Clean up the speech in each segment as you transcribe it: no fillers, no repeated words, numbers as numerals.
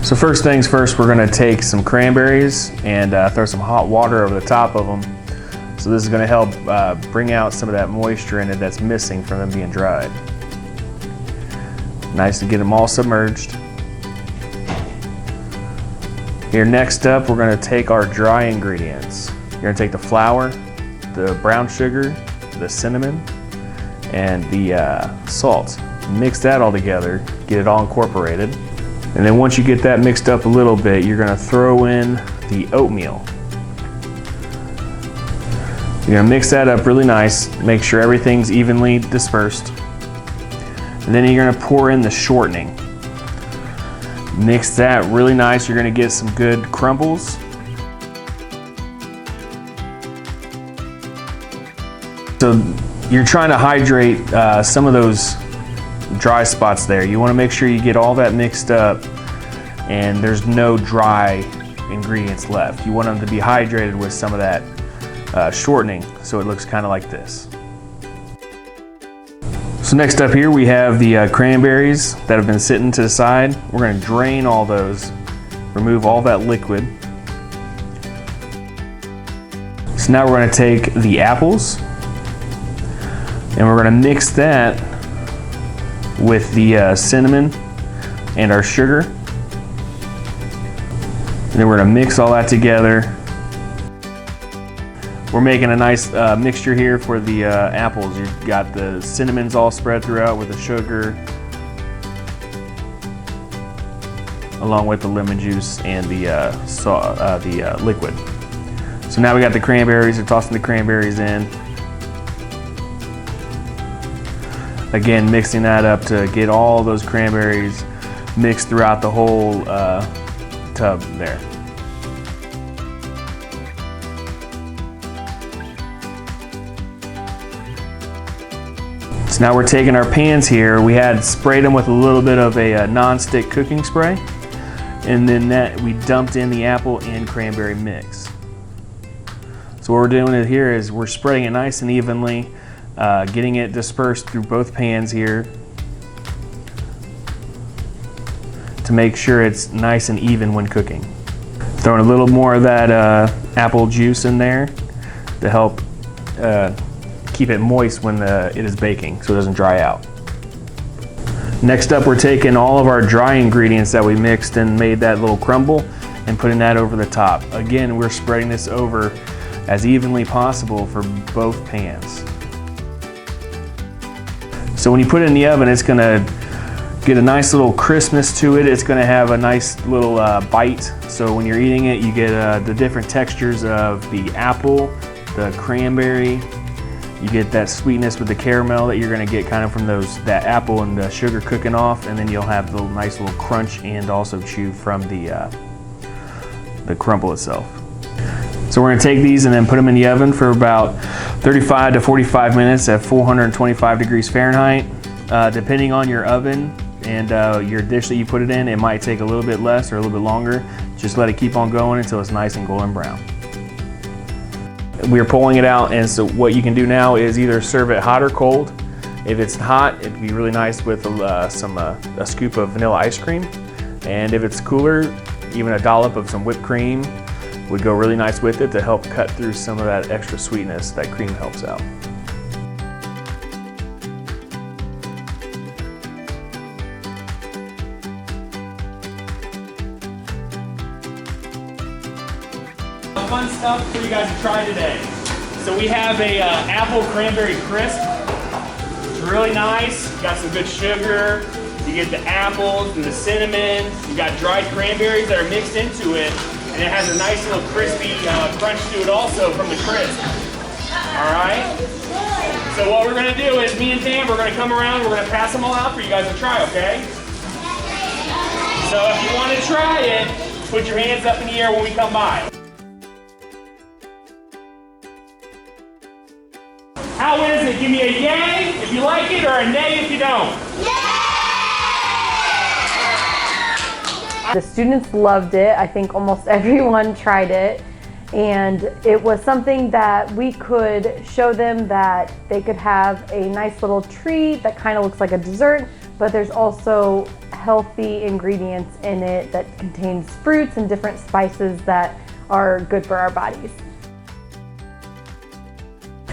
So first things first, we're gonna take some cranberries and throw some hot water over the top of them. So this is gonna help bring out some of that moisture in it that's missing from them being dried. Nice to get them all submerged. Here, next up, we're gonna take our dry ingredients. You're gonna take the flour, the brown sugar, the cinnamon, and the salt. Mix that all together, get it all incorporated. And then once you get that mixed up a little bit, you're gonna throw in the oatmeal. You're gonna mix that up really nice, make sure everything's evenly dispersed. And then you're gonna pour in the shortening. Mix that really nice, you're gonna get some good crumbles. So you're trying to hydrate some of those dry spots there. You wanna make sure you get all that mixed up and there's no dry ingredients left. You want them to be hydrated with some of that shortening so it looks kind of like this. So next up here we have the cranberries that have been sitting to the side. We're going to drain all those, remove all that liquid. So now we're going to take the apples and we're going to mix that with the cinnamon and our sugar. And then we're going to mix all that together. We're making a nice mixture here for the apples. You've got the cinnamons all spread throughout with the sugar, along with the lemon juice and the liquid. So now we got the cranberries. We're tossing the cranberries in. Again, mixing that up to get all those cranberries mixed throughout the whole tub there. So now we're taking our pans here. We had sprayed them with a little bit of a non-stick cooking spray, and then that we dumped in the apple and cranberry mix. So what we're doing here is we're spreading it nice and evenly, getting it dispersed through both pans here to make sure it's nice and even when cooking. Throwing a little more of that apple juice in there to help keep it moist when it is baking so it doesn't dry out. Next up, we're taking all of our dry ingredients that we mixed and made that little crumble and putting that over the top. Again, we're spreading this over as evenly possible for both pans. So when you put it in the oven, it's gonna get a nice little crispness to it. It's gonna have a nice little bite. So when you're eating it, you get the different textures of the apple, the cranberry. You get that sweetness with the caramel that you're gonna get kind of from that apple and the sugar cooking off, and then you'll have the nice little crunch and also chew from the crumble itself. So we're gonna take these and then put them in the oven for about 35 to 45 minutes at 425 degrees Fahrenheit. Depending on your oven and your dish that you put it in, it might take a little bit less or a little bit longer. Just let it keep on going until it's nice and golden brown. We're pulling it out, and so what you can do now is either serve it hot or cold. If it's hot, it'd be really nice with a scoop of vanilla ice cream. And if it's cooler, even a dollop of some whipped cream would go really nice with it to help cut through some of that extra sweetness that cream helps out. Fun stuff for you guys to try today. So we have a Apple Cranberry Crisp. It's really nice. You got some good sugar. You get the apples and the cinnamon. You got dried cranberries that are mixed into it, and it has a nice little crispy crunch to it also from the crisp. All right. So what we're gonna do is me and Dan, we're gonna come around. We're gonna pass them all out for you guys to try. Okay. So if you want to try it, put your hands up in the air when we come by. How is it? Give me a yay if you like it or a nay if you don't. The students loved it. I think almost everyone tried it. And it was something that we could show them that they could have a nice little treat that kind of looks like a dessert, but there's also healthy ingredients in it that contains fruits and different spices that are good for our bodies.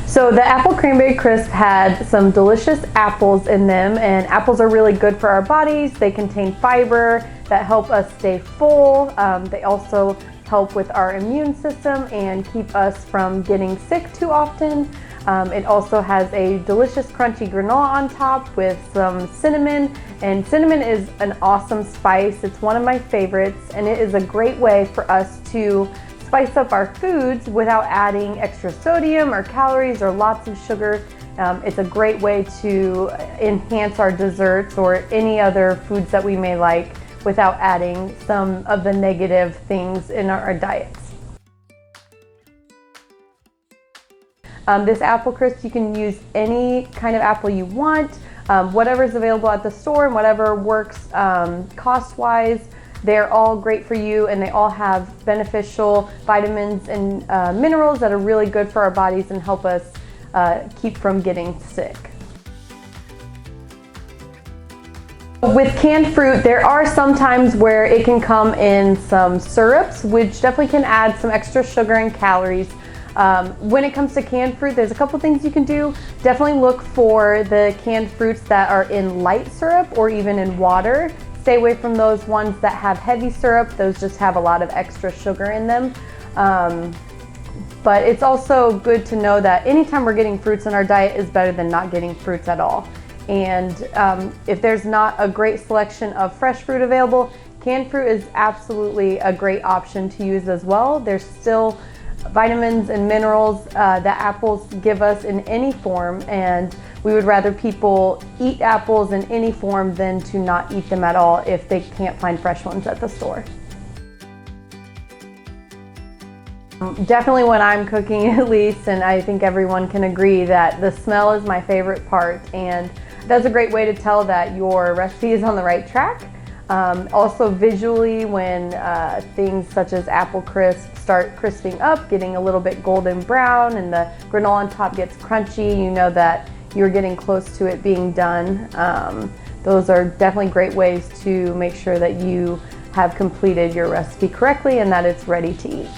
So the Apple Cranberry Crisp had some delicious apples in them, and apples are really good for our bodies. They contain fiber that help us stay full. They also help with our immune system and keep us from getting sick too often. It also has a delicious crunchy granola on top with some cinnamon, and cinnamon is an awesome spice. It's one of my favorites, and it is a great way for us to spice up our foods without adding extra sodium or calories or lots of sugar. It's a great way to enhance our desserts or any other foods that we may like without adding some of the negative things in our diets. This apple crisp, you can use any kind of apple you want, whatever is available at the store and whatever works cost-wise. They're all great for you, and they all have beneficial vitamins and minerals that are really good for our bodies and help us keep from getting sick. With canned fruit, there are some times where it can come in some syrups, which definitely can add some extra sugar and calories. When it comes to canned fruit, there's a couple things you can do. Definitely look for the canned fruits that are in light syrup or even in water. Stay away from those ones that have heavy syrup. Those just have a lot of extra sugar in them. But it's also good to know that anytime we're getting fruits in our diet is better than not getting fruits at all. And if there's not a great selection of fresh fruit available, canned fruit is absolutely a great option to use as well. There's still vitamins and minerals that apples give us in any form, and we would rather people eat apples in any form than to not eat them at all if they can't find fresh ones at the store. Definitely when I'm cooking, at least, and I think everyone can agree that the smell is my favorite part, and that's a great way to tell that your recipe is on the right track. Also visually, when things such as apple crisp start crisping up, getting a little bit golden brown, and the granola on top gets crunchy, you know that you're getting close to it being done. Those are definitely great ways to make sure that you have completed your recipe correctly and that it's ready to eat.